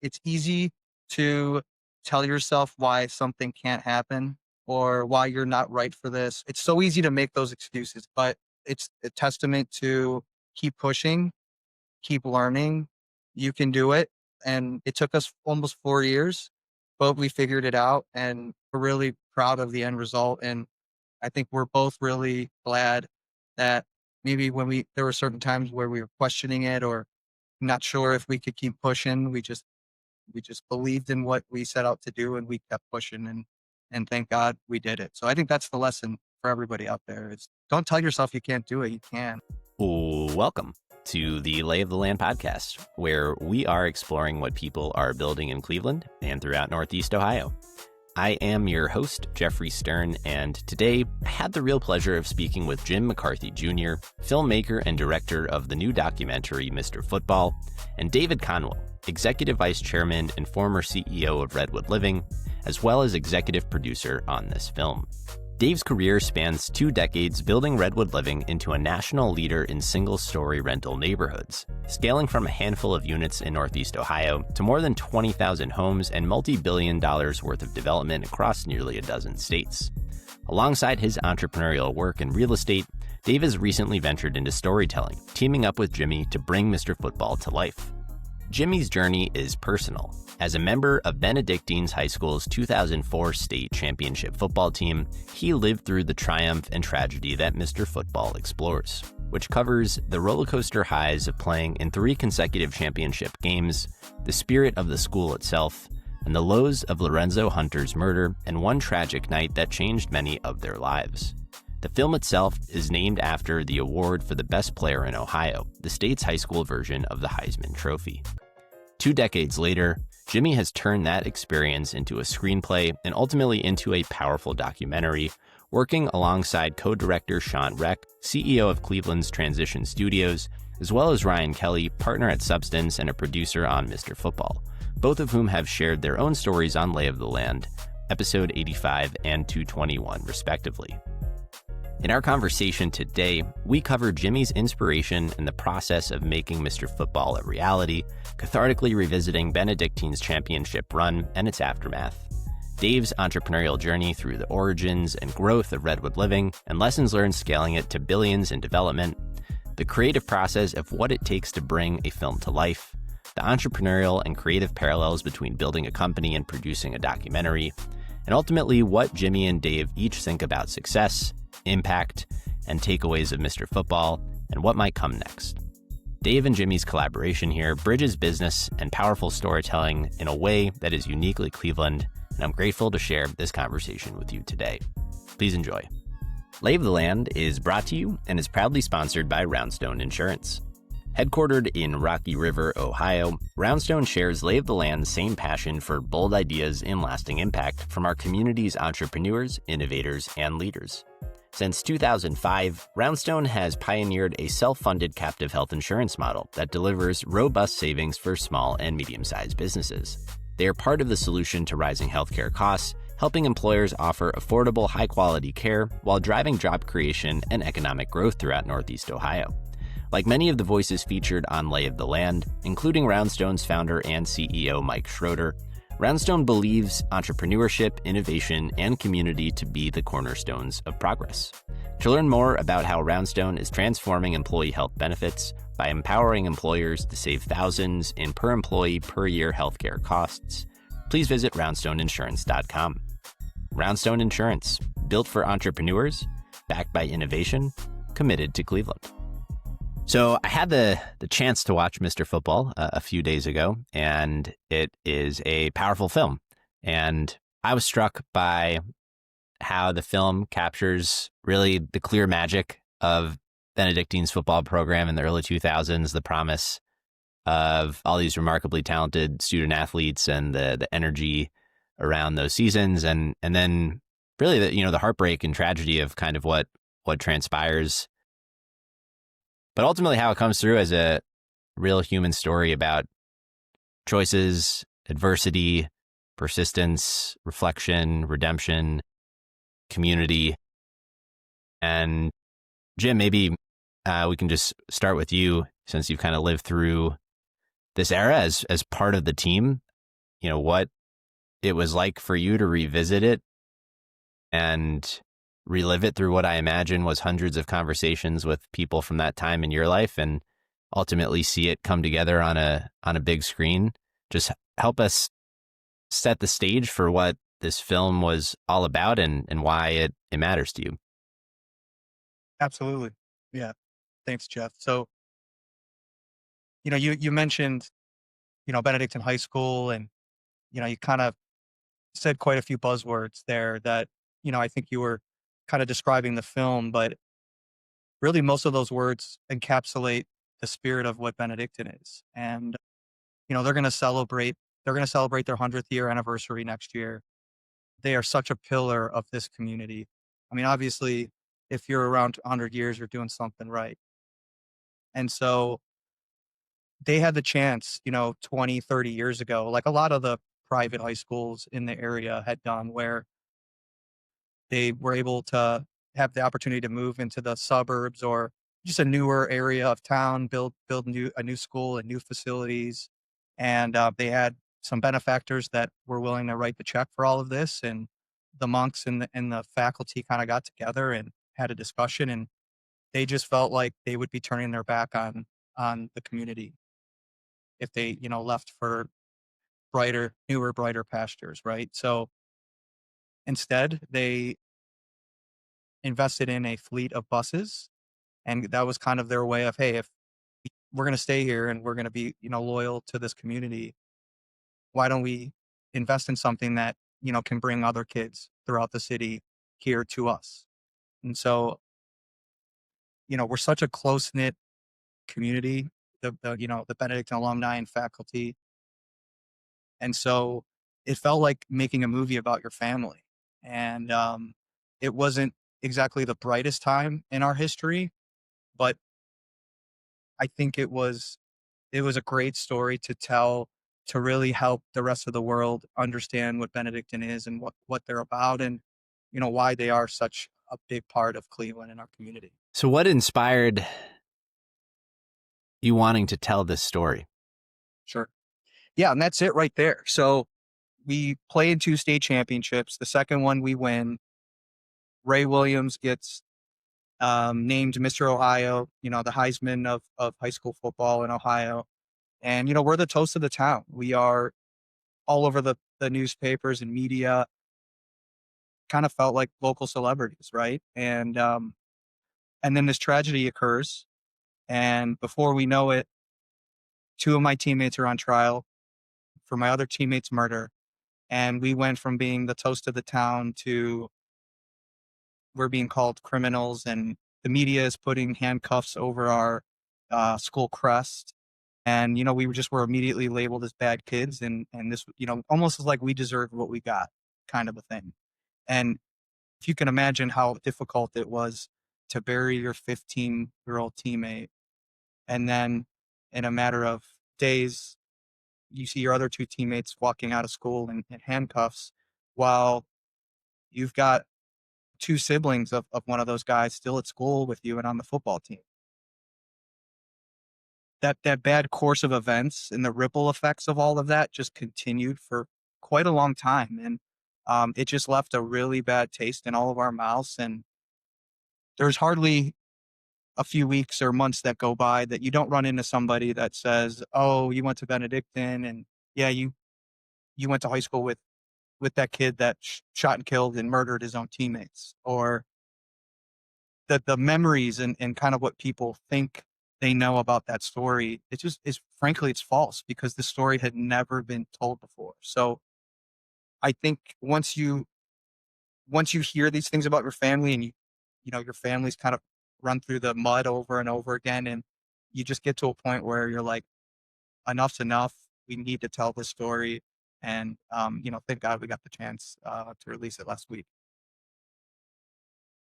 it's easy to tell yourself why something can't happen or why you're not right for this. It's so easy to make those excuses, but it's a testament to keep pushing, keep learning. You can do it. And it took us almost 4 years, but we figured it out and we're really proud of the end result. And I think we're both really glad that maybe there were certain times where we were questioning it or not sure if we could keep pushing. We just believed in what we set out to do and we kept pushing and thank God we did it. So I think that's the lesson for everybody out there is don't tell yourself you can't do it. You can. Welcome to the Lay of the Land podcast, where we are exploring what people are building in Cleveland and throughout Northeast Ohio. I am your host, Jeffrey Stern, and today I had the real pleasure of speaking with Jim McCarthy Jr., filmmaker and director of the new documentary, Mr. Football, and David Conwill, executive vice chairman and former CEO of Redwood Living, as well as executive producer on this film. Dave's career spans 2 decades building Redwood Living into a national leader in single-story rental neighborhoods, scaling from a handful of units in Northeast Ohio to more than 20,000 homes and multi-billion dollars worth of development across nearly a dozen states. Alongside his entrepreneurial work in real estate, Dave has recently ventured into storytelling, teaming up with Jimmy to bring Mr. Football to life. Jimmy's journey is personal. As a member of Benedictine High School's 2004 state championship football team, he lived through the triumph and tragedy that Mr. Football explores, which covers the roller coaster highs of playing in 3 consecutive championship games, the spirit of the school itself, and the lows of Lorenzo Hunter's murder and one tragic night that changed many of their lives. The film itself is named after the award for the best player in Ohio, the state's high school version of the Heisman Trophy. 2 decades later, Jimmy has turned that experience into a screenplay and ultimately into a powerful documentary, working alongside co-director Sean Reck, CEO of Cleveland's Transition Studios, as well as Ryan Kelly, partner at Substance and a producer on Mr. Football, both of whom have shared their own stories on Lay of the Land, episode 85 and 221, respectively. In our conversation today, we cover Jimmy's inspiration in the process of making Mr. Football a reality, cathartically revisiting Benedictine's championship run and its aftermath, Dave's entrepreneurial journey through the origins and growth of Redwood Living and lessons learned scaling it to billions in development, the creative process of what it takes to bring a film to life, the entrepreneurial and creative parallels between building a company and producing a documentary, and ultimately what Jimmy and Dave each think about success, impact, and takeaways of Mr. Football, and what might come next. Dave and Jimmy's collaboration here bridges business and powerful storytelling in a way that is uniquely Cleveland, and I'm grateful to share this conversation with you today. Please enjoy. Lay of the Land is brought to you and is proudly sponsored by Roundstone Insurance. Headquartered in Rocky River, Ohio, Roundstone shares Lay of the Land's same passion for bold ideas and lasting impact from our community's entrepreneurs, innovators, and leaders. Since 2005, Roundstone has pioneered a self-funded captive health insurance model that delivers robust savings for small and medium-sized businesses. They are part of the solution to rising healthcare costs, helping employers offer affordable, high-quality care while driving job creation and economic growth throughout Northeast Ohio. Like many of the voices featured on Lay of the Land, including Roundstone's founder and CEO Mike Schroeder, Roundstone believes entrepreneurship, innovation, and community to be the cornerstones of progress. To learn more about how Roundstone is transforming employee health benefits by empowering employers to save thousands in per employee per year healthcare costs, please visit roundstoneinsurance.com. Roundstone Insurance, built for entrepreneurs, backed by innovation, committed to Cleveland. So I had the chance to watch Mr. Football a few days ago, and it is a powerful film. And I was struck by how the film captures really the clear magic of Benedictine's football program in the early 2000s, the promise of all these remarkably talented student athletes and the energy around those seasons, and then really the heartbreak and tragedy of kind of what transpires. But ultimately how it comes through as a real human story about choices, adversity, persistence, reflection, redemption, community. And Jim, maybe we can just start with you, since you've kind of lived through this era as part of the team. what it was like for you to revisit it and relive it through what I imagine was hundreds of conversations with people from that time in your life, and ultimately see it come together on a big screen. Just help us set the stage for what this film was all about and why it matters to you. Absolutely. Yeah. Thanks, Jeff. So, you mentioned, Benedictine High School, and, you kind of said quite a few buzzwords there that, I think you were kind of describing the film, but really most of those words encapsulate the spirit of what Benedictine is. And, they're going to celebrate their 100th year anniversary next year. They are such a pillar of this community. I mean, obviously, if you're around 100 years, you're doing something right. And so they had the chance, 20, 30 years ago, like a lot of the private high schools in the area had done, where they were able to have the opportunity to move into the suburbs or just a newer area of town, build a new school and new facilities. And they had some benefactors that were willing to write the check for all of this. And the monks and the faculty kind of got together and had a discussion, and they just felt like they would be turning their back on the community if they, left for newer, brighter pastures, right? So instead, they invested in a fleet of buses, and that was kind of their way of, hey, if we're going to stay here and we're going to be, loyal to this community, why don't we invest in something that, can bring other kids throughout the city here to us? And so, we're such a close knit community, the Benedictine alumni and faculty. And so it felt like making a movie about your family. And it wasn't exactly the brightest time in our history, but I think it was a great story to tell, to really help the rest of the world understand what Benedictine is and what they're about, and why they are such a big part of Cleveland and our community. So what inspired you wanting to tell this story? Sure. Yeah, and that's it right there. So we play in 2 state championships. The second one we win. Ray Williams gets named Mr. Ohio, the Heisman of high school football in Ohio. And, we're the toast of the town. We are all over the newspapers and media, kind of felt like local celebrities, right? And then this tragedy occurs. And before we know it, 2 of my teammates are on trial for my other teammate's murder. And we went from being the toast of the town to we're being called criminals, and the media is putting handcuffs over our school crest. And, we were immediately labeled as bad kids. And this, almost like we deserved what we got, kind of a thing. And if you can imagine how difficult it was to bury your 15-year-old teammate, and then in a matter of days, you see your other 2 teammates walking out of school in handcuffs, while you've got 2 siblings of one of those guys still at school with you and on the football team. That bad course of events and the ripple effects of all of that just continued for quite a long time. And it just left a really bad taste in all of our mouths. And there's hardly a few weeks or months that go by that you don't run into somebody that says, "Oh, you went to Benedictine, and yeah, you went to high school with that kid that shot and killed and murdered his own teammates," or the memories and kind of what people think they know about that story. It just is, frankly, it's false, because the story had never been told before. So I think once you hear these things about your family, and your family's kind of run through the mud over and over again, and you just get to a point where you're like, enough's enough. We need to tell this story. And thank God we got the chance to release it last week.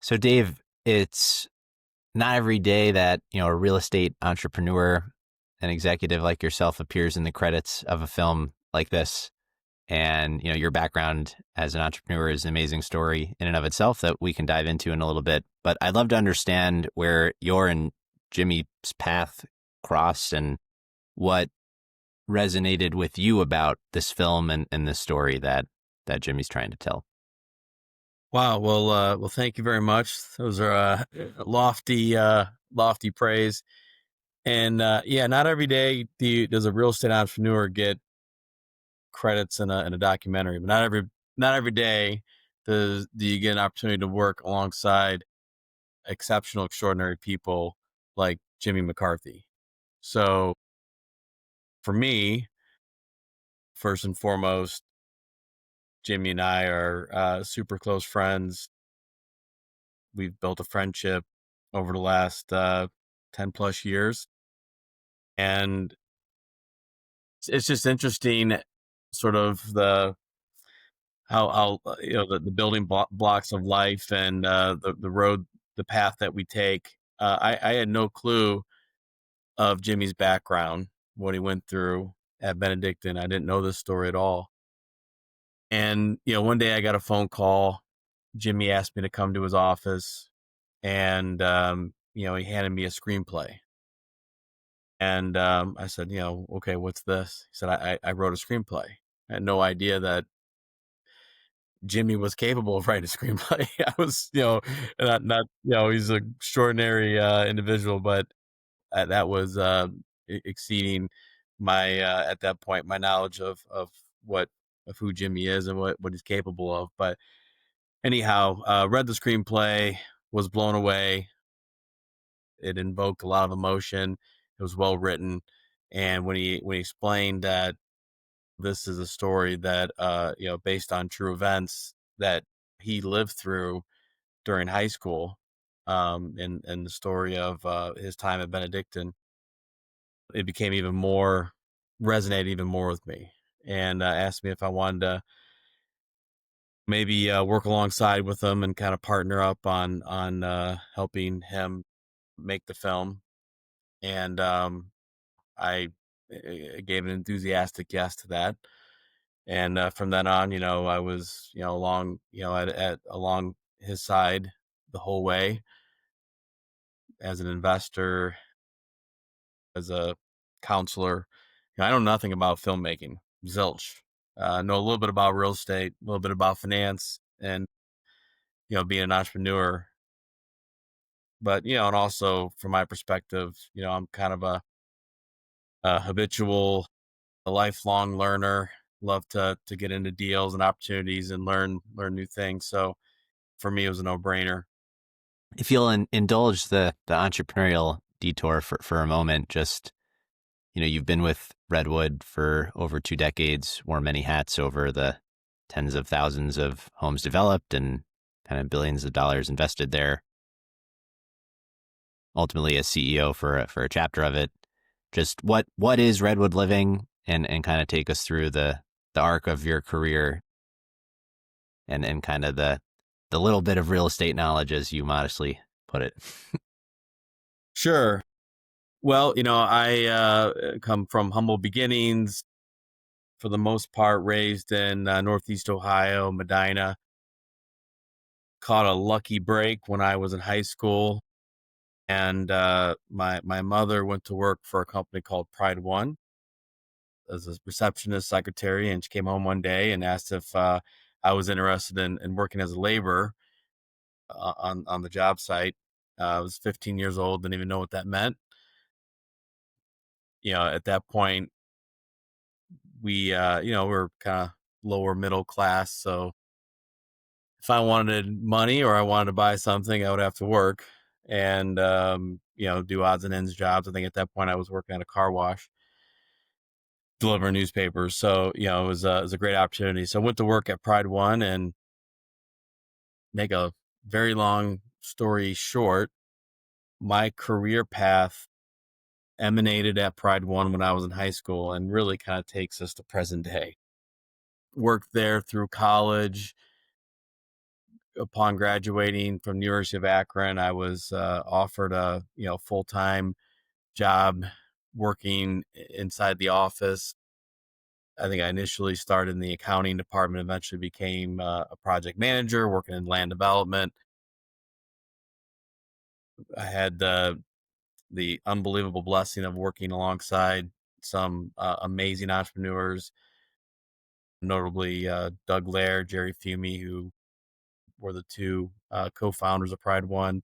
So Dave, it's not every day that, a real estate entrepreneur, an executive like yourself, appears in the credits of a film like this. And, your background as an entrepreneur is an amazing story in and of itself that we can dive into in a little bit. But I'd love to understand where your and Jimmy's path crossed and what resonated with you about this film and this story that Jimmy's trying to tell? Wow. Well, thank you very much. Those are lofty praise. And yeah, not every day does a real estate entrepreneur get credits in a documentary, but not every day do you get an opportunity to work alongside exceptional, extraordinary people like Jimmy McCarthy. So for me, first and foremost, Jimmy and I are super close friends. We've built a friendship over the last 10 plus years. And it's just interesting, sort of how the building blocks of life and the path that we take. I had no clue of Jimmy's background, what he went through at Benedictine. I didn't know this story at all. And, one day I got a phone call. Jimmy asked me to come to his office, and, he handed me a screenplay. And I said, okay, what's this? He said, I wrote a screenplay. I had no idea that Jimmy was capable of writing a screenplay. I was, not, he's an extraordinary individual, but that was exceeding my, at that point, my knowledge of who Jimmy is and what he's capable of. But anyhow, read the screenplay, was blown away. It invoked a lot of emotion. It was well written. And when he explained that this is a story that, based on true events that he lived through during high school, and the story of his time at Benedictine, it became resonated even more with me, and asked me if I wanted to maybe work alongside with him and kind of partner up on helping him make the film. And I gave an enthusiastic yes to that. And from then on, I was, along his side the whole way, as an investor, as a counselor. I know nothing about filmmaking, zilch. I know a little bit about real estate, a little bit about finance, and being an entrepreneur. But and also from my perspective, I'm kind of a habitual, a lifelong learner. Love to get into deals and opportunities and learn new things. So for me, it was a no brainer. If you'll indulge the entrepreneurial detour for a moment, just, you've been with Redwood for over 2 decades, wore many hats over the tens of thousands of homes developed and kind of billions of dollars invested there. Ultimately, as CEO for a chapter of it. Just what is Redwood Living, and kind of take us through the arc of your career, and kind of the little bit of real estate knowledge, as you modestly put it. Sure. Well, I come from humble beginnings, for the most part, raised in Northeast Ohio, Medina. Caught a lucky break when I was in high school, and my mother went to work for a company called Pride One as a receptionist secretary, and she came home one day and asked if I was interested in working as a laborer on the job site. I was 15 years old, didn't even know what that meant. At that point, we we're kind of lower middle class, so if I wanted money or I wanted to buy something, I would have to work and do odds and ends jobs. I think at that point I was working at a car wash, delivering newspapers. So it was a great opportunity. So I went to work at Pride One, and make a very long story short, my career path emanated at Pride One when I was in high school, and really kind of takes us to present day. Worked there through college. Upon graduating from the University of Akron, I was offered a full time job working inside the office. I think I initially started in the accounting department, eventually became a project manager working in land development. I had the unbelievable blessing of working alongside some amazing entrepreneurs, notably Doug Lair, Jerry Fumey, who were the two co-founders of Pride One.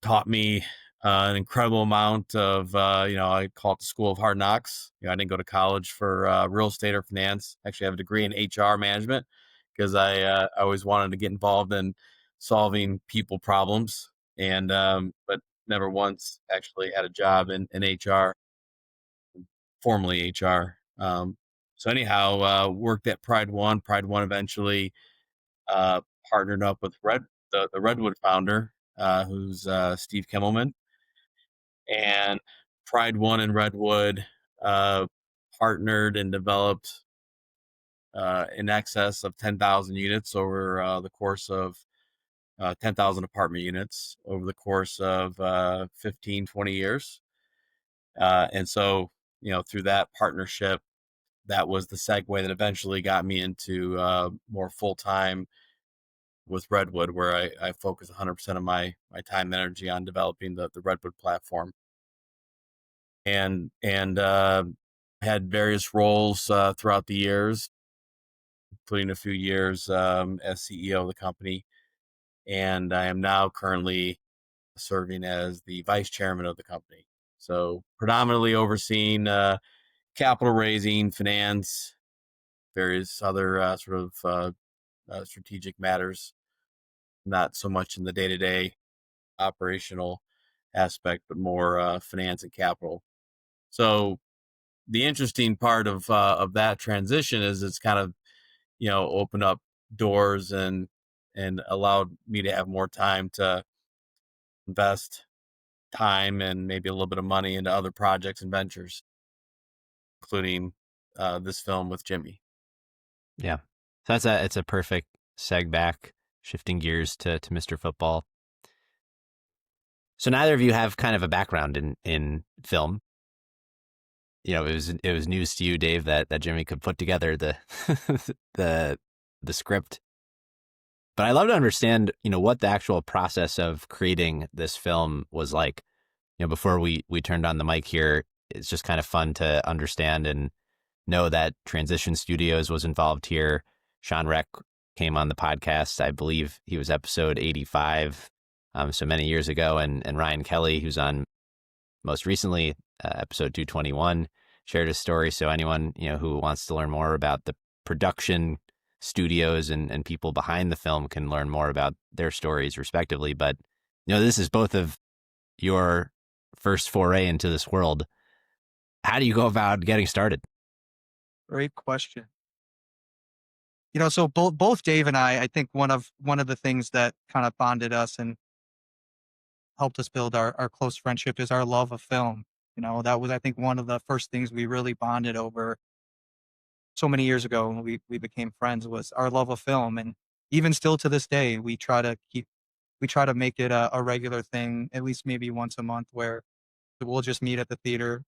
Taught me an incredible amount of, I call it the school of hard knocks. I didn't go to college for real estate or finance. Actually, I have a degree in HR management because I always wanted to get involved in solving people problems, and but never once actually had a job in HR, formerly HR. So anyhow, worked at Pride One. Pride One eventually uh, partnered up with the Redwood founder, who's Steve Kimmelman, and Pride One and Redwood uh, partnered and developed in excess of 10,000 units over the course of 10,000 apartment units over the course of 15, 20 years. And so, through that partnership, that was the segue that eventually got me into more full time with Redwood, where I focus 100% of my time and energy on developing the Redwood platform. And had various roles throughout the years, including a few years as CEO of the company. And I am now currently serving as the vice chairman of the company. So predominantly overseeing capital raising, finance, various other strategic matters, not so much in the day-to-day operational aspect, but more finance and capital. So the interesting part of that transition is it's kind of opened up doors and allowed me to have more time to invest time and maybe a little bit of money into other projects and ventures, including this film with Jimmy. Yeah. So it's a perfect seg back, shifting gears to Mr. Football. So neither of you have kind of a background in film. It was news to you, Dave, that Jimmy could put together the the script. But I'd love to understand, what the actual process of creating this film was like. Before we turned on the mic here, it's just kind of fun to understand and know that Transition Studios was involved here. Sean Reck came on the podcast. I believe he was episode 85, so many years ago. And Ryan Kelly, who's on most recently, episode 221, shared his story. So anyone, who wants to learn more about the production studios and people behind the film can learn more about their stories respectively. But, this is both of your first foray into this world. How do you go about getting started? Great question. So both Dave and I think one of the things that kind of bonded us and helped us build our close friendship is our love of film. That was, I think, one of the first things we really bonded over so many years ago when we became friends, was our love of film. And even still to this day, we try to make it a regular thing, at least maybe once a month, where we'll just meet at the theater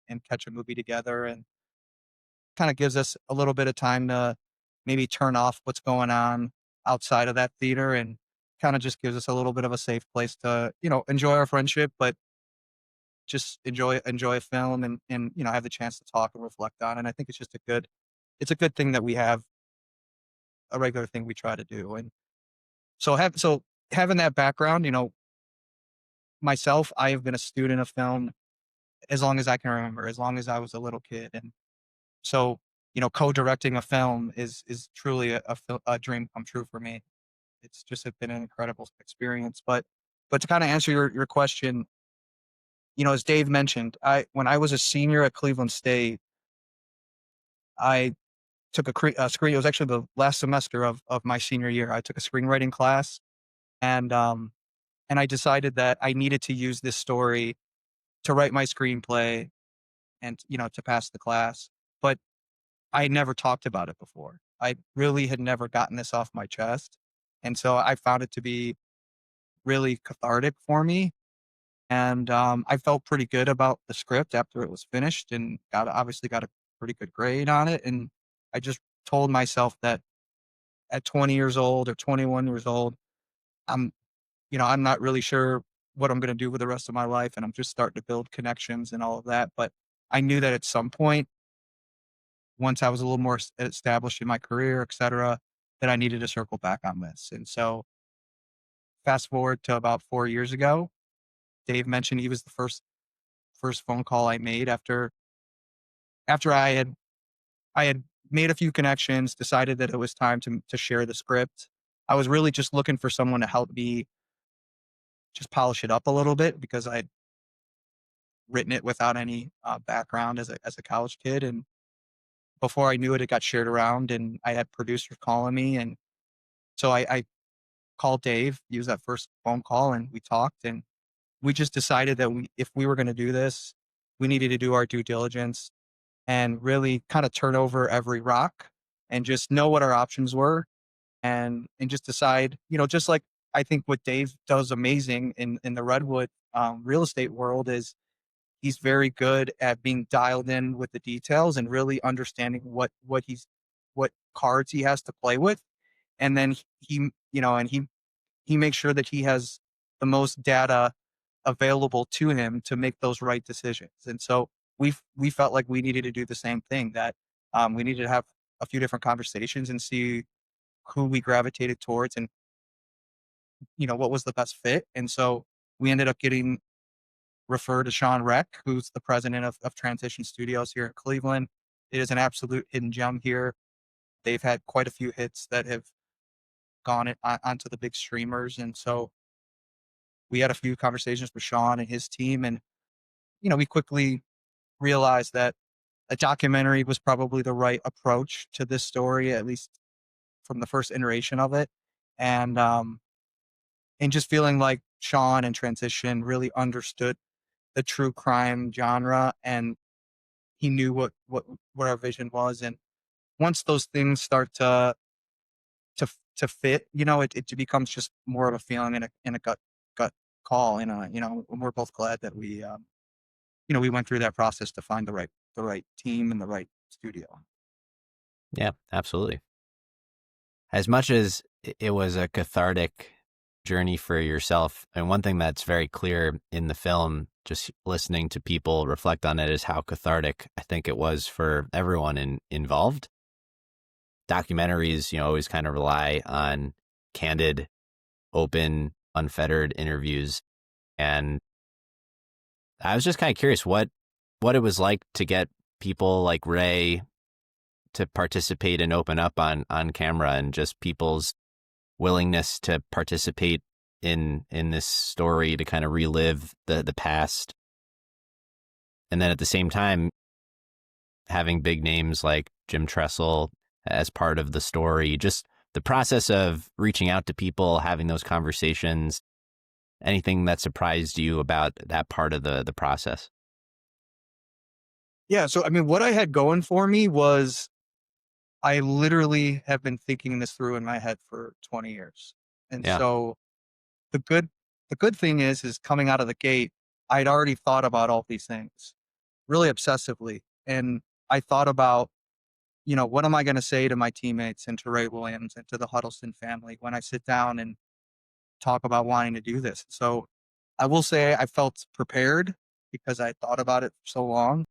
and catch a movie together, and kind of gives us a little bit of time to maybe turn off what's going on outside of that theater, and kind of just gives us a little bit of a safe place to, enjoy our friendship, but just enjoy a film, and have the chance to talk and reflect on. And I think it's a good thing that we have a regular thing we try to do. And so having that background, myself, I have been a student of film as long as I can remember, as long as I was a little kid. And so, co-directing a film is truly a dream come true for me. It's just been an incredible experience. But to kind of answer your question, as Dave mentioned, when I was a senior at Cleveland State, I took a screen. It was actually the last semester of my senior year. I took a screenwriting class, and I decided that I needed to use this story to write my screenplay and, to pass the class. But I had never talked about it before. I really had never gotten this off my chest. And so I found it to be really cathartic for me. And I felt pretty good about the script after it was finished, and obviously got a pretty good grade on it. And I just told myself that at 20 years old or 21 years old, I'm, I'm not really sure what I'm going to do with the rest of my life. And I'm just starting to build connections and all of that. But I knew that at some point, once I was a little more established in my career, et cetera, that I needed to circle back on this. And so fast forward to about 4 years ago, Dave mentioned he was the first phone call I made after I had made a few connections, decided that it was time to share the script. I was really just looking for someone to help me just polish it up a little bit because I'd written it without any background as a college kid. And before I knew it, it got shared around, and I had producers calling me. And so I called Dave. He was that first phone call, and we talked, and we just decided that if we were going to do this, we needed to do our due diligence and really kind of turn over every rock and just know what our options were, and just decide, just like I think what Dave does amazing in the Redwood real estate world is he's very good at being dialed in with the details and really understanding what cards he has to play with. And then he makes sure that he has the most data available to him to make those right decisions. And so we felt like we needed to do the same thing, that we needed to have a few different conversations and see who we gravitated towards, and what was the best fit. And so we ended up getting referred to Sean Reck, who's the president of Transition Studios here in Cleveland. It is an absolute hidden gem here. They've had quite a few hits that have gone onto the big streamers. And so we had a few conversations with Sean and his team. And, we quickly realized that a documentary was probably the right approach to this story, at least from the first iteration of it. And just feeling like Sean and Transition really understood the true crime genre, and he knew what our vision was. And once those things start to fit, it becomes just more of a feeling and a gut call. And we're both glad that we went through that process to find the right team and the right studio. Yeah, absolutely. As much as it was a cathartic journey for yourself, and one thing that's very clear in the film, just listening to people reflect on it, is how cathartic I think it was for everyone involved. Documentaries, always kind of rely on candid, open, unfettered interviews. And I was just kind of curious what it was like to get people like Ray to participate and open up on camera, and just people's willingness to participate in this story to kind of relive the past. And then at the same time, having big names like Jim Tressel as part of the story, just the process of reaching out to people, having those conversations, anything that surprised you about that part of the process? Yeah. So, I mean, what I had going for me was I literally have been thinking this through in my head for 20 years. And Yeah. so the good thing is coming out of the gate, I'd already thought about all these things really obsessively. And I thought about, what am I going to say to my teammates and to Ray Williams and to the Huddleston family when I sit down and talk about wanting to do this? So I will say I felt prepared because I thought about it for so long.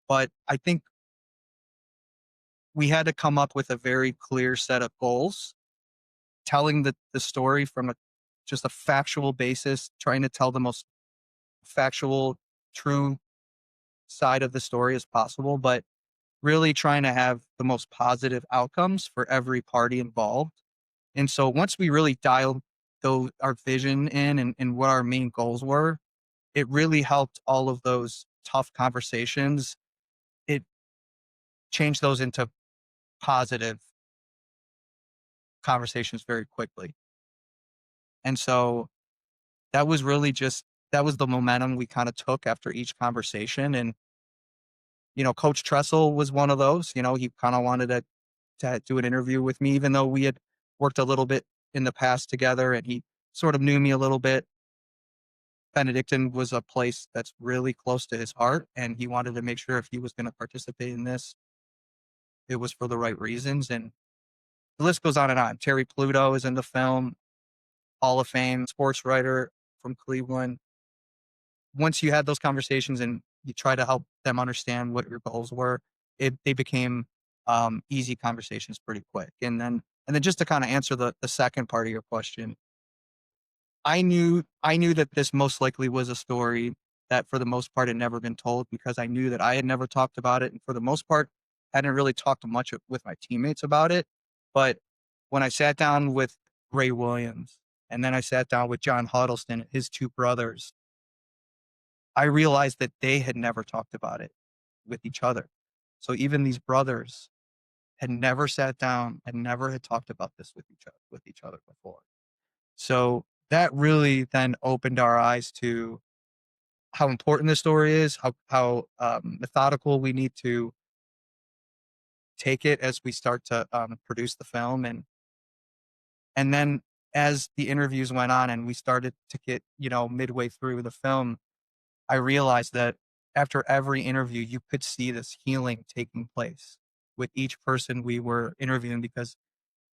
But I think we had to come up with a very clear set of goals, telling the story from just a factual basis, trying to tell the most factual, true side of the story as possible, but really trying to have the most positive outcomes for every party involved. And so once we really dialed our vision in and what our main goals were, it really helped all of those tough conversations. It changed those into positive conversations very quickly. And so that was really that was the momentum we kind of took after each conversation. And, Coach Tressel was one of those. He kind of wanted to do an interview with me, even though we had worked a little bit in the past together and he sort of knew me a little bit. Benedictine was a place that's really close to his heart, and he wanted to make sure if he was going to participate in this, it was for the right reasons. And the list goes on and on. Terry Pluto is in the film, Hall of Fame sports writer from Cleveland. Once you had those conversations and you try to help them understand what your goals were, they became easy conversations pretty quick. And then just to kind of answer the second part of your question, I knew that this most likely was a story that for the most part had never been told, because I knew that I had never talked about it, and for the most part hadn't really talked much with my teammates about it. But when I sat down with Ray Williams, and then I sat down with John Huddleston, his two brothers, I realized that they had never talked about it with each other. So even these brothers had never sat down and never had talked about this with each other before. So that really then opened our eyes to how important this story is, how methodical we need to take it as we start to produce the film. And then as the interviews went on and we started to get, midway through the film, I realized that after every interview, you could see this healing taking place with each person we were interviewing, because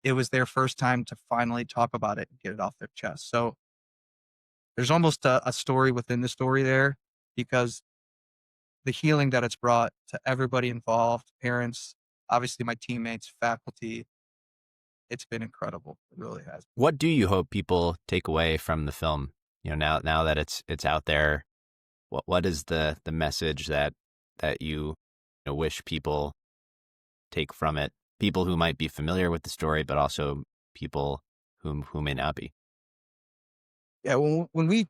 it was their first time to finally talk about it and get it off their chest. So there's almost a story within the story there, because the healing that it's brought to everybody involved, parents, obviously my teammates, faculty, it's been incredible. It really has. What do you hope people take away from the film? Now that it's out there, what is the message that you wish people take from it? People who might be familiar with the story, but also people who may not be. Yeah, when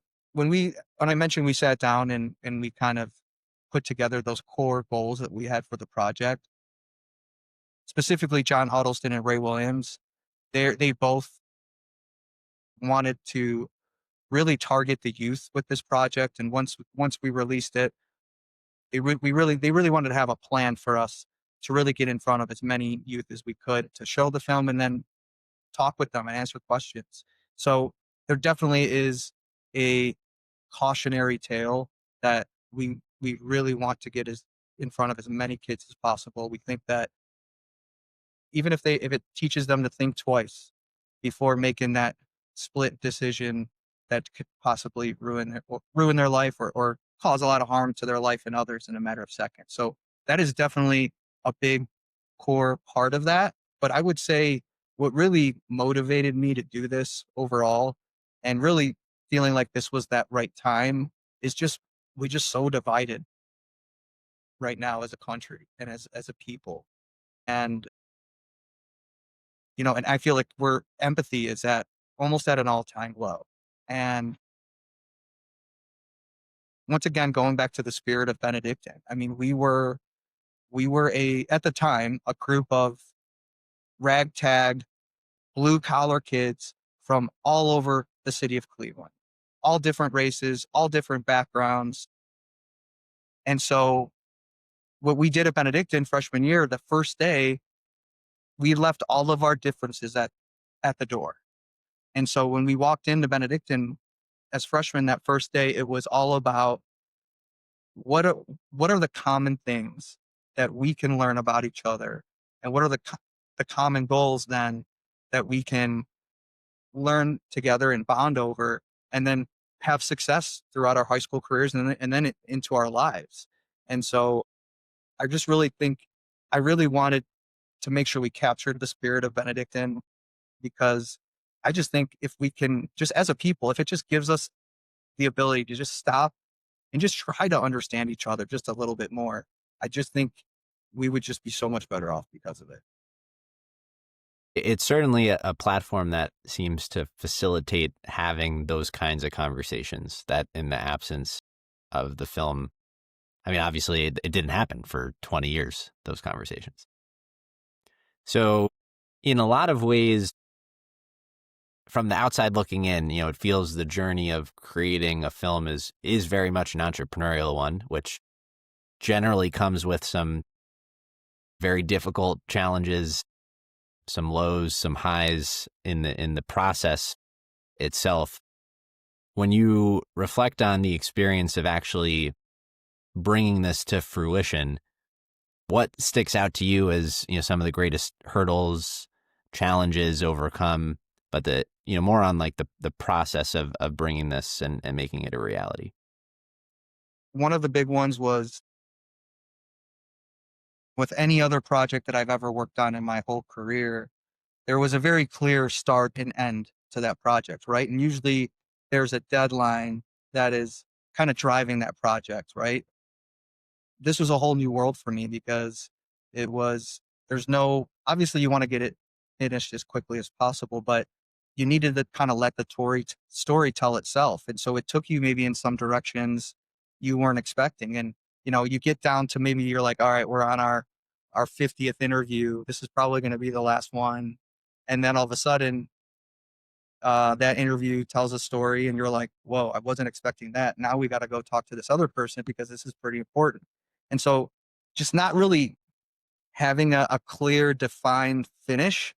I mentioned we sat down and we kind of put together those core goals that we had for the project, specifically John Huddleston and Ray Williams, they both wanted to really target the youth with this project. And once we released it, they really wanted to have a plan for us to really get in front of as many youth as we could, to show the film and then talk with them and answer questions. So there definitely is a cautionary tale that we really want to get as in front of as many kids as possible. We think that even if it teaches them to think twice before making that split decision that could possibly ruin their life, or cause a lot of harm to their life and others in a matter of seconds. So that is definitely a big core part of that. But I would say what really motivated me to do this overall, and really feeling like this was that right time, is just we just so divided right now as a country and as a people. And and I feel like empathy is at almost at an all-time low. And once again, going back to the spirit of Benedictine, I mean, we were at the time, a group of ragtag, blue collar kids from all over the city of Cleveland, all different races, all different backgrounds. And so what we did at Benedictine freshman year, the first day, we left all of our differences at the door. And so when we walked into Benedictine as freshmen that first day, it was all about what are the common things that we can learn about each other, and what are the common goals then that we can learn together and bond over, and then have success throughout our high school careers, and then into our lives. And so I just really think I really wanted to make sure we captured the spirit of Benedictine, because I just think if we can, just as a people, if it just gives us the ability to just stop and just try to understand each other just a little bit more, I just think we would just be so much better off because of it. It's certainly a platform that seems to facilitate having those kinds of conversations that, in the absence of the film, I mean, obviously it didn't happen for 20 years, those conversations. So in a lot of ways, from the outside looking in, it feels the journey of creating a film is very much an entrepreneurial one, which generally comes with some very difficult challenges, some lows, some highs in the process itself. When you reflect on the experience of actually bringing this to fruition, what sticks out to you as some of the greatest hurdles, challenges overcome, but more on like the process of bringing this and making it a reality? one of the big ones was with any other project that I've ever worked on in my whole career, there was a very clear start and end to that project, right? And usually there's a deadline that is kind of driving that project, right? This was a whole new world for me because it was, there's no, obviously you want to get it finished as quickly as possible, but you needed to kind of let the story tell itself. And so it took you maybe in some directions you weren't expecting. And, you get down to maybe you're like, all right, we're on our 50th interview. This is probably going to be the last one. And then all of a sudden, that interview tells a story and you're like, whoa, I wasn't expecting that. Now we got to go talk to this other person because this is pretty important. And so just not really having a clear, defined finish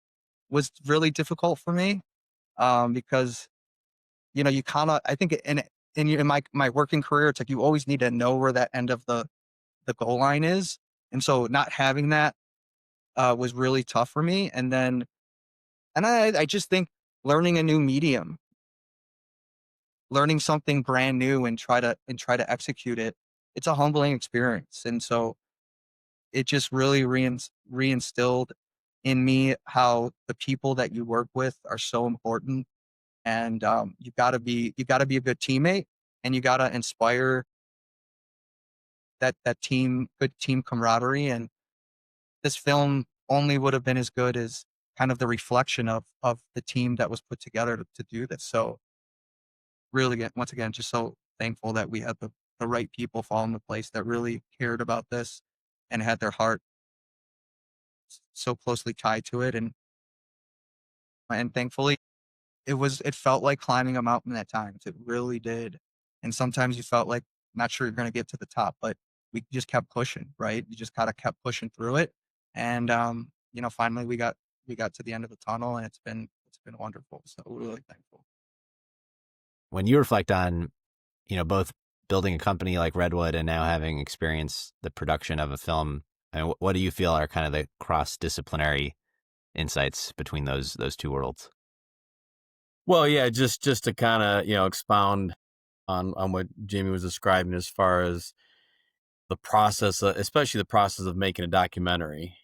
was really difficult for me, because, you kind of, I think in my working career, it's like you always need to know where that end of the goal line is. And so not having that was really tough for me. And I just think learning a new medium, learning something brand new and try to execute it, it's a humbling experience. And so it just really reinstilled in me how the people that you work with are so important. And you gotta be a good teammate, and you gotta inspire that good team camaraderie. And this film only would have been as good as kind of the reflection of the team that was put together to do this. So really, once again, just so thankful that we had the right people fall into place that really cared about this and had their heart so closely tied to it. And thankfully it felt like climbing a mountain at times. It really did. And sometimes you felt like not sure you're going to get to the top, but we just kept pushing, right? You just kind of kept pushing through it. And finally we got to the end of the tunnel, and it's been wonderful. So we're really thankful. When you reflect on, both building a company like Redwood and now having experienced the production of a film, I mean, what do you feel are kind of the cross-disciplinary insights between those two worlds? Well, yeah, just to kind of expound on what Jamie was describing as far as the process, especially the process of making a documentary.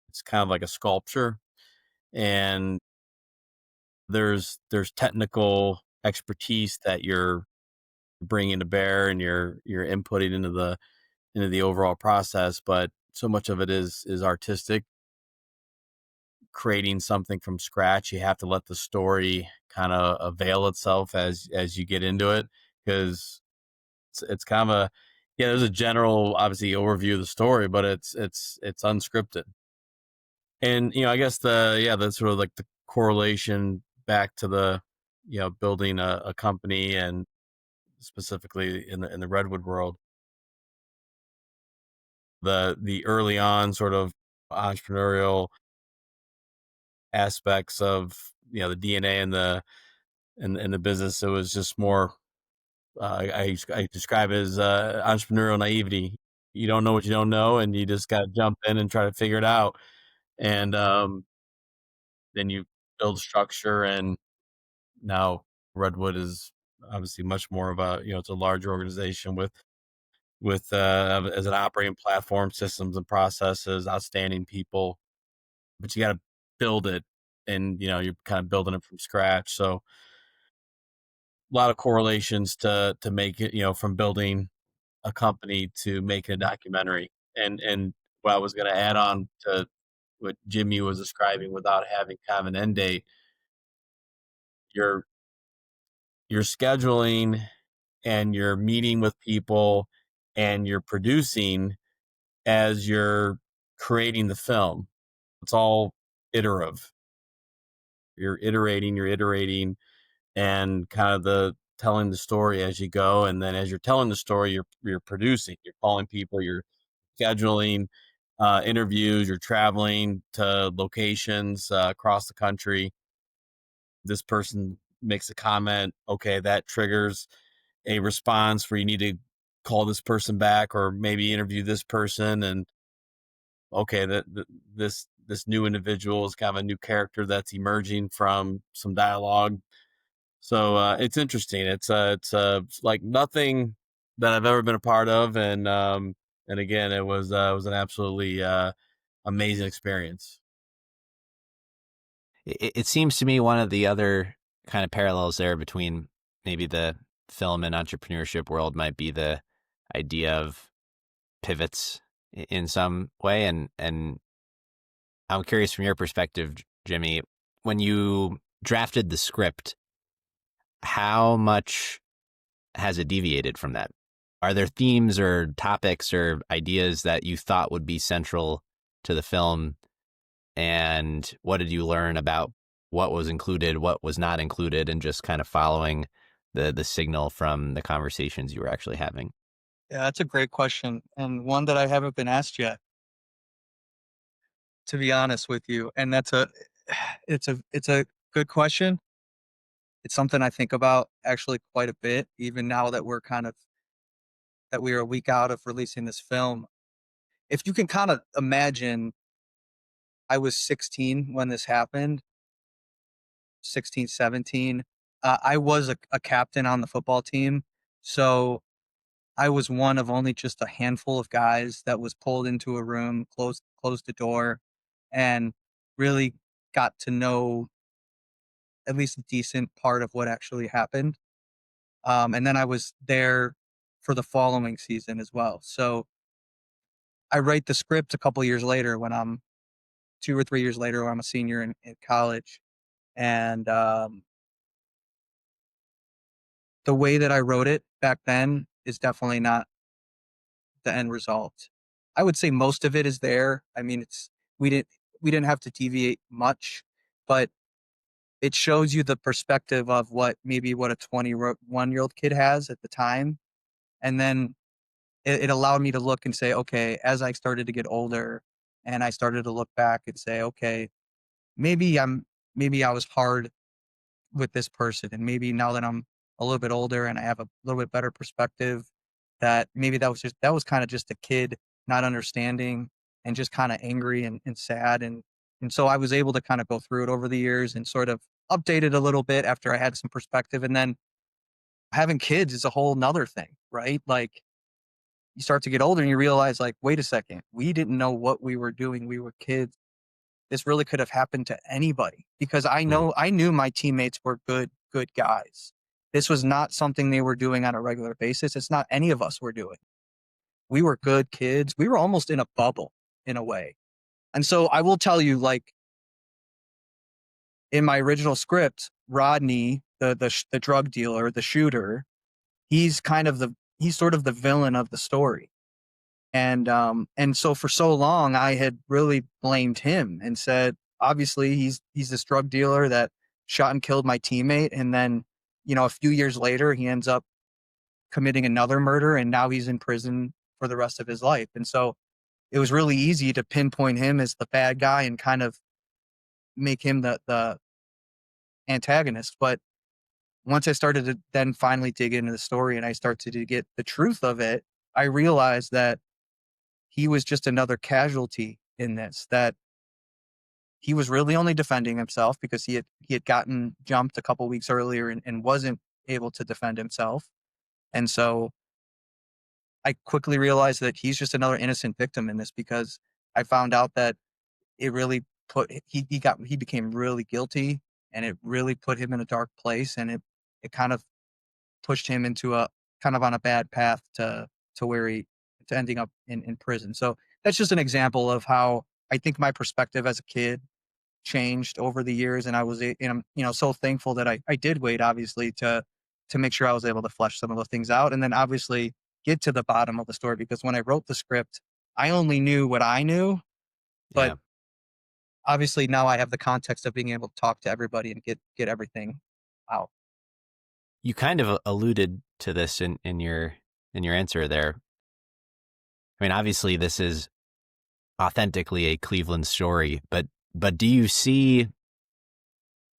It's kind of like a sculpture, and there's technical expertise that you're bringing to bear, and you're inputting into the overall process. But so much of it is artistic, creating something from scratch. You have to let the story kind of avail itself as you get into it, because it's kind of a, yeah, there's a general obviously overview of the story, but it's unscripted. And I guess the sort of like the correlation back to the building a company, and specifically in the Redwood world, the early on sort of entrepreneurial aspects of the DNA and the business. It was just more, I describe it as entrepreneurial naivety. You don't know what you don't know, and you just got to jump in and try to figure it out. And then you build structure, and now Redwood is obviously much more of a, it's a larger organization with as an operating platform, systems and processes, outstanding people, but you got to build it, and you're kind of building it from scratch. So a lot of correlations to make it, from building a company to making a documentary. And what I was going to add on to what Jimmy was describing, without having kind of an end date, you're you're scheduling, and you're meeting with people, and you're producing as you're creating the film. It's all iterative. You're iterating, and kind of the telling the story as you go. And then as you're telling the story, you're producing, you're calling people, you're scheduling interviews, you're traveling to locations across the country. This person makes a comment, okay, that triggers a response where you need to call this person back, or maybe interview this person. And okay, this new individual is kind of a new character that's emerging from some dialogue. So it's interesting. It's like nothing. that I've ever been a part of, and again, it was an absolutely amazing experience. It seems to me one of the other kind of parallels there between maybe the film and entrepreneurship world might be the idea of pivots in some way. And I'm curious from your perspective, Jimmy, when you drafted the script, how much has it deviated from that? Are there themes or topics or ideas that you thought would be central to the film? And what did you learn about what was included, what was not included, and just kind of following the signal from the conversations you were actually having? Yeah, that's a great question, and one that I haven't been asked yet, to be honest with you. And that's a it's a good question. It's something I think about actually quite a bit, even now that we are a week out of releasing this film. If you can kind of imagine, I was 16 when this happened, 16, 17. I was a captain on the football team. So I was one of only just a handful of guys that was pulled into a room, closed the door, and really got to know at least a decent part of what actually happened. And then I was there for the following season as well. So I write the script a couple years later, when I'm 2 or 3 years later, when I'm a senior in college. And the way that I wrote it back then is definitely not the end result. I would say most of it is there. I mean, we didn't we didn't have to deviate much, but it shows you the perspective of what a 21-year-old kid has at the time. And then it allowed me to look and say, okay, as I started to get older and I started to look back and say, okay, maybe I'm maybe I was hard with this person, and maybe now that I'm a little bit older and I have a little bit better perspective, that maybe that was kind of just a kid not understanding and just kind of angry and sad. And so I was able to kind of go through it over the years and sort of update it a little bit after I had some perspective. And then having kids is a whole nother thing, right? Like, you start to get older and you realize, like, wait a second, we didn't know what we were doing. We were kids. This really could have happened to anybody, because Mm. I knew my teammates were good guys. This was not something they were doing on a regular basis. It's not any of us were doing. We were good kids. We were almost in a bubble in a way. And so I will tell you, like, in my original script, Rodney, the drug dealer, the shooter, he's sort of the villain of the story. And so for so long I had really blamed him and said, obviously he's this drug dealer that shot and killed my teammate. And then, a few years later, he ends up committing another murder, and now he's in prison for the rest of his life. And so it was really easy to pinpoint him as the bad guy and kind of make him the antagonist. But once I started to then finally dig into the story and I started to get the truth of it, I realized that he was just another casualty in this, that he was really only defending himself because he had gotten jumped a couple weeks earlier and wasn't able to defend himself. And so I quickly realized that he's just another innocent victim in this, because I found out that it really he became really guilty, and it really put him in a dark place, and it kind of pushed him into a kind of on a bad path to where he to ending up in prison. So that's just an example of how I think my perspective as a kid changed over the years. And I'm, so thankful that I did wait, obviously, to make sure I was able to flesh some of those things out, and then obviously get to the bottom of the story. Because when I wrote the script, I only knew what I knew, but Yeah. obviously now I have the context of being able to talk to everybody and get everything out. You kind of alluded to this in your answer there. I mean, obviously this is authentically a Cleveland story, but do you see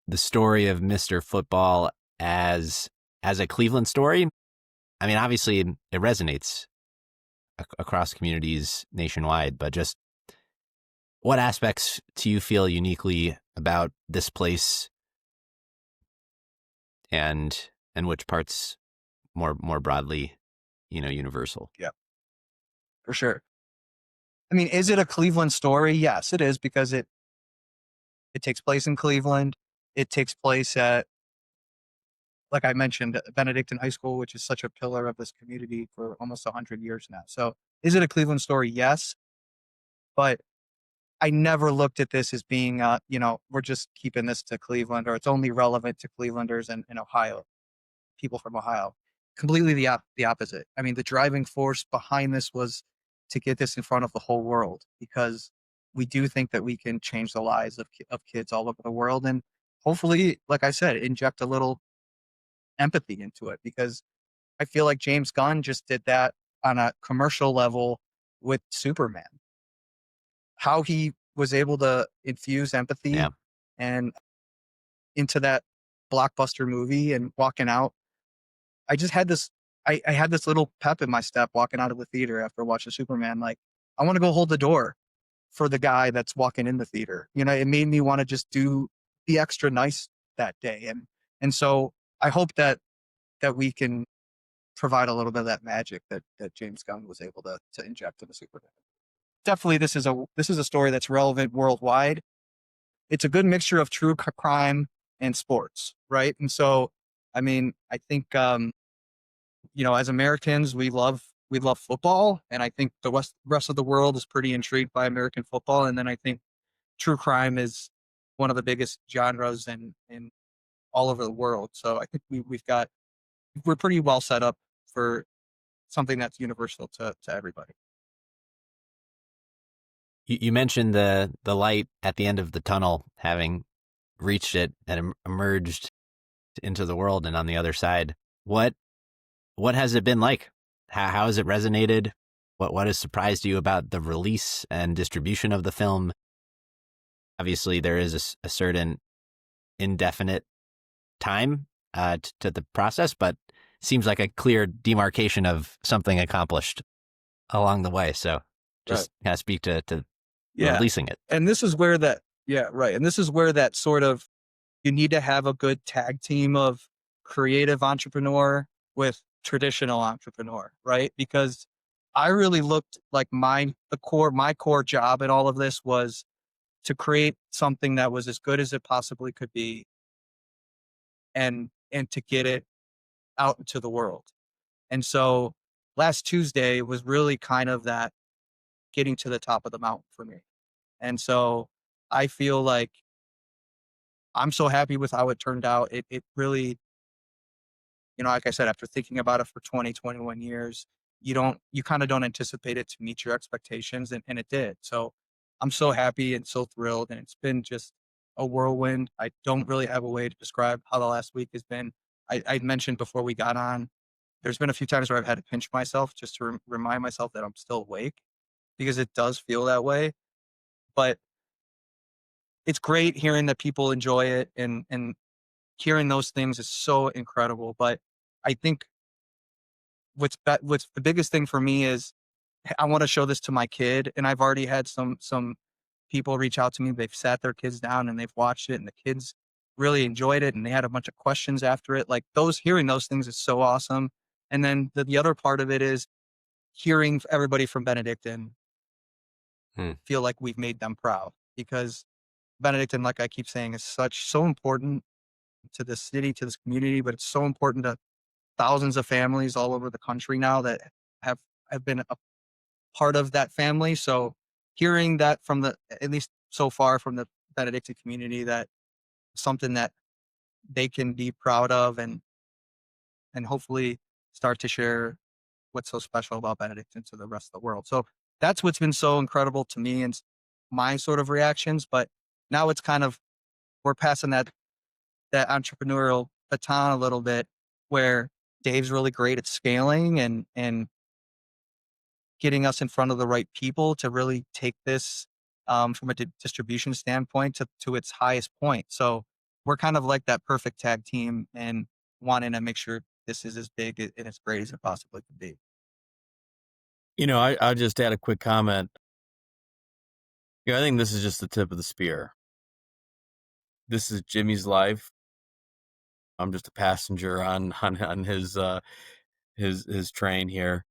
the story of Mr. Football as a Cleveland story? I mean, obviously it resonates across communities nationwide, but just what aspects do you feel uniquely about this place, and which parts more broadly universal. Yeah, for sure. I mean, is it a Cleveland story? Yes, it is, because it takes place in Cleveland. It takes place at, like I mentioned, Benedictine High School, which is such a pillar of this community for almost 100 years now. So is it a Cleveland story? Yes. But I never looked at this as being, we're just keeping this to Cleveland, or it's only relevant to Clevelanders and Ohio, people from Ohio. Completely the opposite. I mean, the driving force behind this was to get this in front of the whole world, because we do think that we can change the lives of kids all over the world, and hopefully, like I said, inject a little empathy into it, because I feel like James Gunn just did that on a commercial level with Superman. How he was able to infuse Yeah. empathy and into that blockbuster movie, and walking out, I just had this, I had this little pep in my step walking out of the theater after watching Superman. Like, I want to go hold the door for the guy that's walking in the theater. It made me want to just be extra nice that day. And so I hope that we can provide a little bit of that magic that James Gunn was able to inject into Superman. Definitely, this is a story that's relevant worldwide. It's a good mixture of true crime and sports, right? And so, I mean, I think as Americans, we love football, and I think the rest of the world is pretty intrigued by American football. And then I think true crime is one of the biggest genres in all over the world. So I think we're pretty well set up for something that's universal to everybody. You mentioned the light at the end of the tunnel, having reached it and emerged into the world and on the other side. What has it been like? How has it resonated? What has surprised you about the release and distribution of the film? Obviously, there is a certain indefinite time to the process, but seems like a clear demarcation of something accomplished along the way. So just kind of speak to releasing it. And this is where right. And this is where that sort of, you need to have a good tag team of creative entrepreneur with traditional entrepreneur, right? Because I really looked like my core job in all of this was to create something that was as good as it possibly could be, and to get it out into the world. And so last Tuesday was really kind of that getting to the top of the mountain for me. And so I feel like I'm so happy with how it turned out. It really, like I said, after thinking about it for 20, 21 years, you kind of don't anticipate it to meet your expectations. And it did. So I'm so happy and so thrilled. And it's been just a whirlwind. I don't really have a way to describe how the last week has been. I mentioned before we got on, there's been a few times where I've had to pinch myself just to remind myself that I'm still awake, because it does feel that way. But it's great hearing that people enjoy it, and hearing those things is so incredible. But I think what's the biggest thing for me is I want to show this to my kid, and I've already had some people reach out to me. They've sat their kids down and they've watched it, and the kids really enjoyed it, and they had a bunch of questions after it. Like, hearing those things is so awesome. And then the other part of it is hearing everybody from Benedictine feel like we've made them proud, because Benedictine, like I keep saying, is so important to this city, to this community, but it's so important to thousands of families all over the country now that have been a part of that family. So hearing that from at least so far from the Benedictine community, that something that they can be proud of, and hopefully start to share what's so special about Benedictine to the rest of the world. So that's what's been so incredible to me, and my sort of reactions. But now it's kind of, we're passing that entrepreneurial baton a little bit, where Dave's really great at scaling and getting us in front of the right people to really take this from a distribution standpoint to its highest point. So we're kind of like that perfect tag team, and wanting to make sure this is as big and as great as it possibly could be. I'll just add a quick comment. I think this is just the tip of the spear. This is Jimmy's life. I'm just a passenger on his his train here,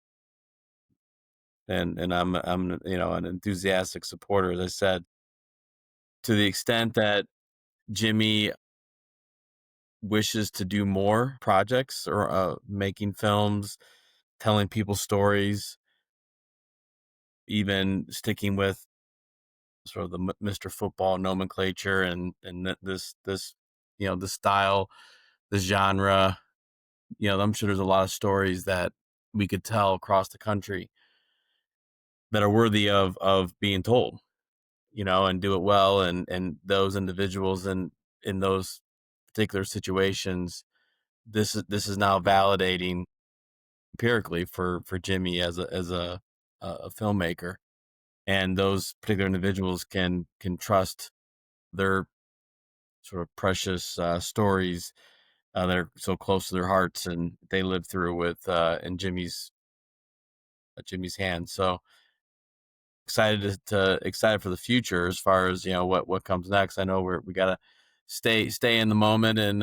and I'm an enthusiastic supporter. As I said, to the extent that Jimmy wishes to do more projects or making films, telling people stories, even sticking with sort of the Mr. Football nomenclature and this this style, this genre. I'm sure there's a lot of stories that we could tell across the country that are worthy of being told, and do it well. And those individuals in those particular situations, this is now validating empirically for Jimmy as a filmmaker, and those particular individuals can trust their sort of precious stories that are so close to their hearts, and they live through with in Jimmy's hands. So excited for the future as far as what comes next. I know we gotta stay in the moment and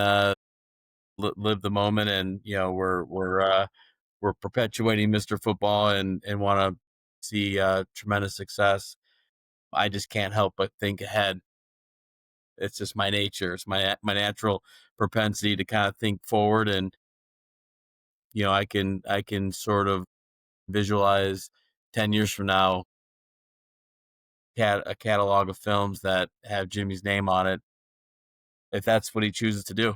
live the moment, and we're perpetuating Mr. Football and want to see tremendous success. I just can't help but think ahead. It's just my nature. It's my natural propensity to kind of think forward, and I can sort of visualize 10 years from now a catalog of films that have Jimmy's name on it, if that's what he chooses to do.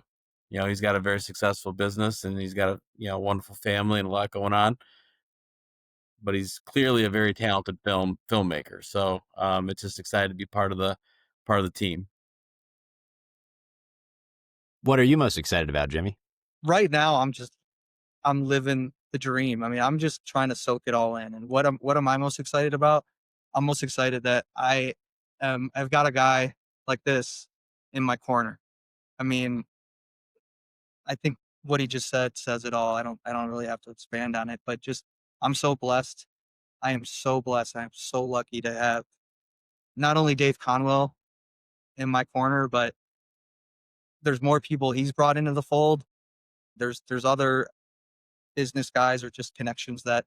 He's got a very successful business, and he's got a wonderful family and a lot going on, but he's clearly a very talented filmmaker. So it's just excited to be part of the team. What are you most excited about, Jimmy? Right now, I'm living the dream. I mean, I'm just trying to soak it all in. And what am I most excited about? I'm most excited that I've got a guy like this in my corner. I mean, I think what he just said says it all. I don't really have to expand on it, but just I'm so blessed. I am so blessed. I am so lucky to have not only Dave Conwill in my corner, but there's more people he's brought into the fold. There's other business guys or just connections that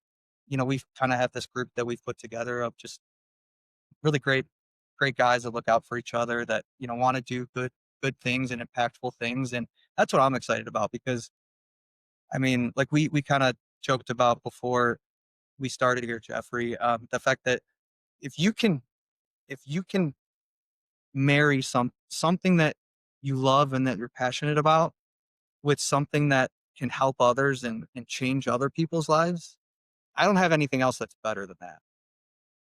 we've kind of have this group that we've put together of just really great guys that look out for each other, that want to do good things and impactful things. And that's what I'm excited about, because I mean, like we kind of joked about before we started here, Jeffrey, the fact that if you can if you can marry something that you love and that you're passionate about with something that can help others and change other people's lives, I don't have anything else that's better than that.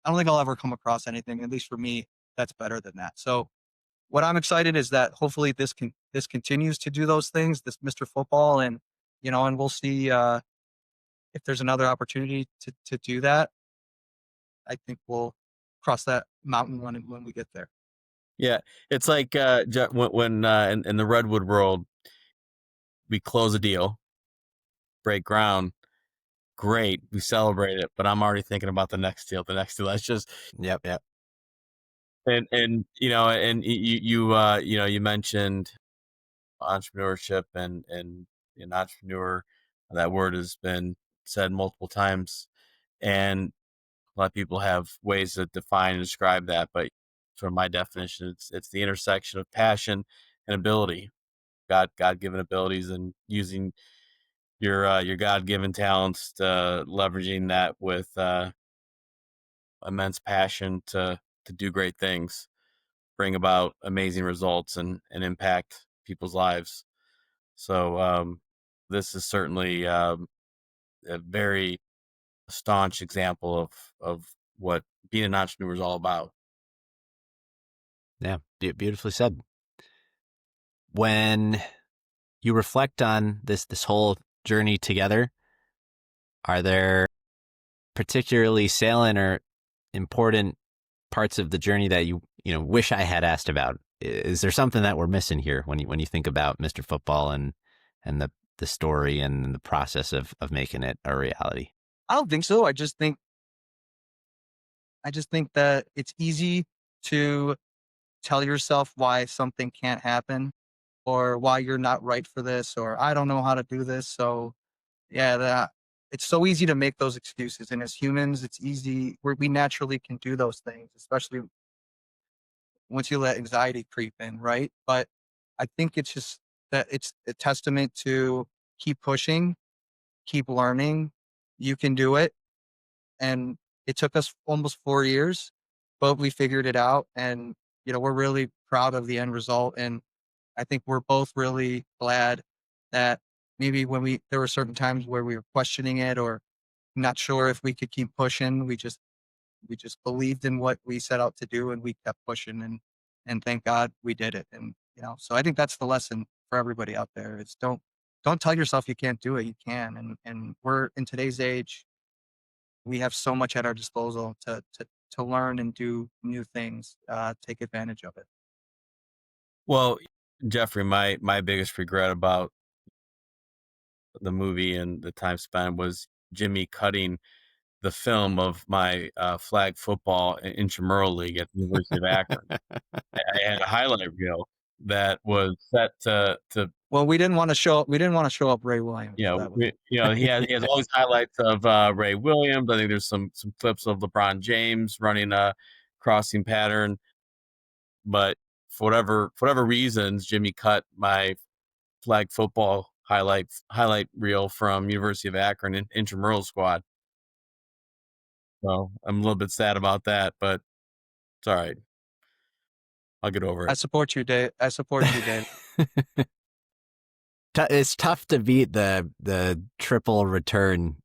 I don't think I'll ever come across anything, at least for me, that's better than that. So what I'm excited is that hopefully this continues to do those things, this Mr. Football, and we'll see if there's another opportunity to do that. I think we'll cross that mountain when we get there. Yeah, it's like when in the Redwood world, we close a deal, break ground, great, we celebrate it, but I'm already thinking about the next deal. The next deal. That's just Yep, yep. and you mentioned entrepreneurship and an entrepreneur. That word has been said multiple times, and a lot of people have ways to define and describe that. But from my definition, it's the intersection of passion and ability, God-given abilities, and using your God-given talents, to leveraging that with immense passion to do great things, bring about amazing results, and impact people's lives. So this is certainly a very staunch example of what being an entrepreneur is all about. Yeah, beautifully said. When you reflect on this whole journey together, are there particularly salient or important parts of the journey that you wish I had asked about? Is there something that we're missing here when you think about Mr. Football and the story and the process of making it a reality? I don't think so. I just think that it's easy to tell yourself why something can't happen, or why you're not right for this, or I don't know how to do this. So yeah, that it's so easy to make those excuses. And as humans, it's easy. We naturally can do those things, especially once you let anxiety creep in, right? But I think it's just that it's a testament to keep pushing, keep learning. You can do it. And it took us almost 4 years, but we figured it out. And, we're really proud of the end result. And I think we're both really glad that maybe there were certain times where we were questioning it or not sure if we could keep pushing. We just believed in what we set out to do and we kept pushing and thank God we did it. And, so I think that's the lesson for everybody out there is don't tell yourself you can't do it. You can. And we're in today's age, we have so much at our disposal to learn and do new things, take advantage of it. Well, Jeffrey, my biggest regret about the movie and the time spent was Jimmy cutting the film of my flag football intramural league at the University of Akron. I had a highlight reel that was set to Well, we didn't want to show up Ray Williams. That was he has all these highlights of Ray Williams. I think there's some clips of LeBron James running a crossing pattern, but for whatever reasons, Jimmy cut my flag football highlight reel from University of Akron intramural squad. So I'm a little bit sad about that, but it's all right. I'll get over I it. support you, Dave. I support you, Dave. It's tough to beat the triple return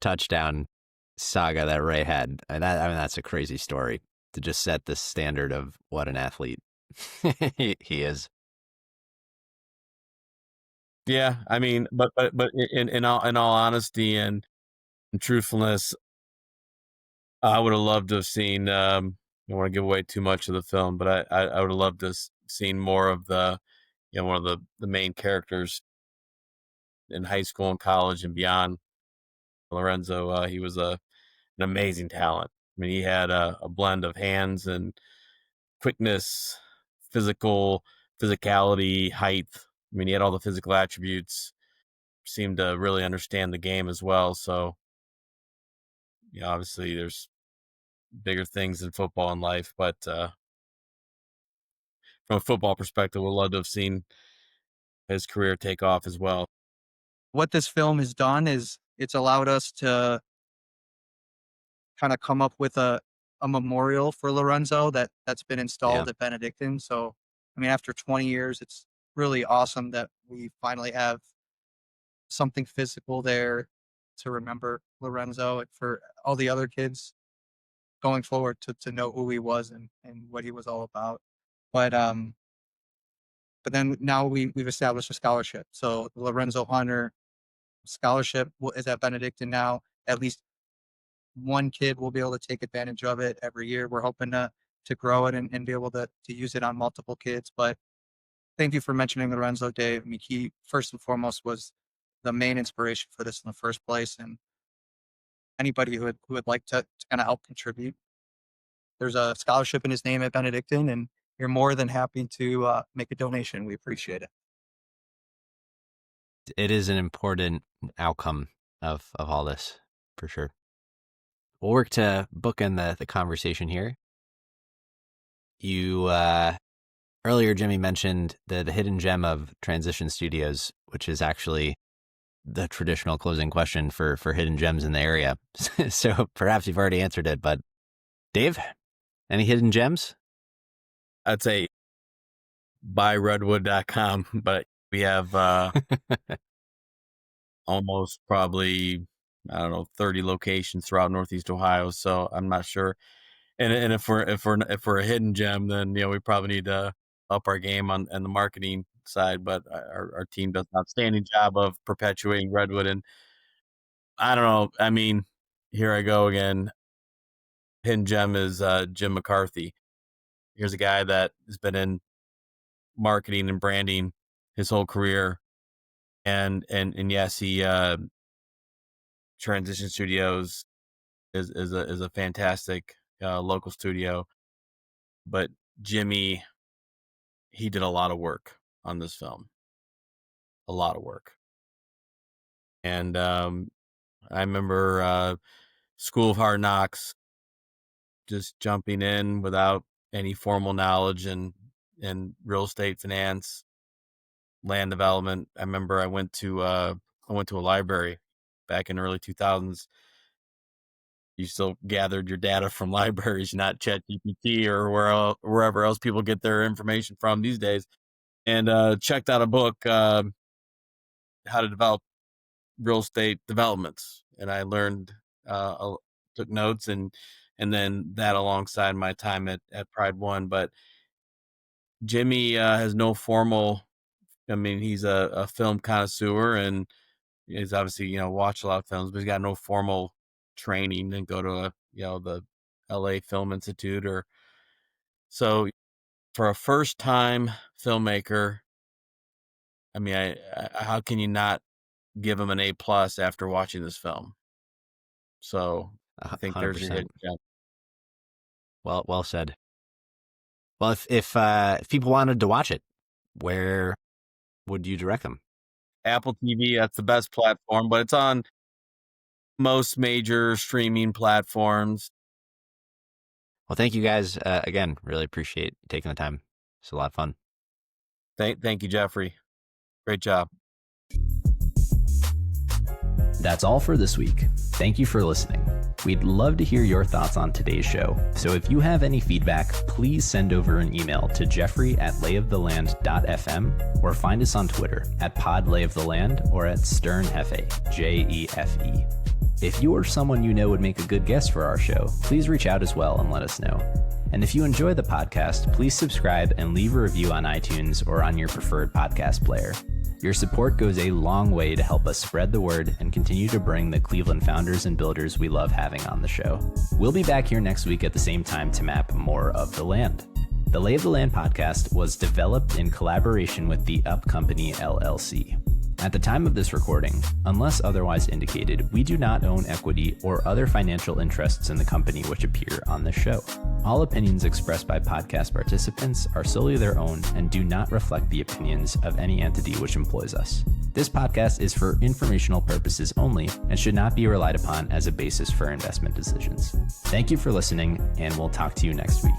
touchdown saga that Ray had. That's a crazy story to just set the standard of what an athlete he is. Yeah, I mean, but in all honesty and truthfulness, I would have loved to have seen. I don't want to give away too much of the film, but I would have loved to have seen more of one of the main characters in high school and college and beyond. Lorenzo, he was an amazing talent. I mean, he had a blend of hands and quickness, physicality, height. I mean, he had all the physical attributes. Seemed to really understand the game as well. So, obviously, there's bigger things in football in life, but from a football perspective, we'd love to have seen his career take off as well. What this film has done is it's allowed us to kind of come up with a memorial for Lorenzo that's been Yeah. installed at Benedictine. So, I mean, after 20 years, it's really awesome that we finally have something physical there to remember Lorenzo and for all the other kids going forward to know who he was and what he was all about. But then now we've established a scholarship. So the Lorenzo Hunter scholarship is at Benedictine now. At least one kid will be able to take advantage of it every year. We're hoping to grow it and be able to use it on multiple kids. But thank you for mentioning Lorenzo, Dave. I mean, he first and foremost was the main inspiration for this in the first place. And anybody who would like to kind of help contribute, there's a scholarship in his name at Benedictine, and you're more than happy to make a donation. We appreciate it. It is an important outcome of all this, for sure. We'll work to bookend the conversation here. You earlier, Jimmy mentioned the hidden gem of Transition Studios, which is actually the traditional closing question for hidden gems in the area. So perhaps you've already answered it, but Dave, any hidden gems? I'd say buyredwood.com, but we have almost probably, I don't know, 30 locations throughout Northeast Ohio. So I'm not sure. And if we're a hidden gem, then we probably need to up our game on the marketing side. But our team does an outstanding job of perpetuating Redwood. And I don't know. I mean, here I go again. Hidden gem is Jim McCarthy. Here's a guy that has been in marketing and branding his whole career, and yes, he Transition Studios is a fantastic local studio, but Jimmy, he did a lot of work on this film, a lot of work, and I remember School of Hard Knocks, just jumping in without any formal knowledge in real estate finance, land development. I remember I went to a library back in early 2000s. You still gathered your data from libraries, not ChatGPT or wherever else people get their information from these days. And checked out a book, How to Develop Real Estate Developments, and I learned, took notes, and then that alongside my time at Pride One. But Jimmy has no formal. I mean, he's a film connoisseur, and he's obviously watched a lot of films, but he's got no formal training and go to the LA Film Institute or so. For a first time filmmaker, I mean, how can you not give him an A+ after watching this film? So I think there's your 100%. hit. Yeah. Well said. Well, if people wanted to watch it, where would you direct them? Apple TV, that's the best platform, but it's on most major streaming platforms. Well, thank you guys again. Really appreciate taking the time. It's a lot of fun. Thank you, Jeffrey. Great job. That's all for this week. Thank you for listening. We'd love to hear your thoughts on today's show. So if you have any feedback, please send over an email to jeffrey@layoftheland.fm or find us on Twitter @podlayoftheland or @sternfa, JEFE. If you or someone you know would make a good guest for our show, please reach out as well and let us know. And if you enjoy the podcast, please subscribe and leave a review on iTunes or on your preferred podcast player. Your support goes a long way to help us spread the word and continue to bring the Cleveland founders and builders we love having on the show. We'll be back here next week at the same time to map more of the land. The Lay of the Land podcast was developed in collaboration with the Up Company, LLC. At the time of this recording, unless otherwise indicated, we do not own equity or other financial interests in the company which appear on this show. All opinions expressed by podcast participants are solely their own and do not reflect the opinions of any entity which employs us. This podcast is for informational purposes only and should not be relied upon as a basis for investment decisions. Thank you for listening, and we'll talk to you next week.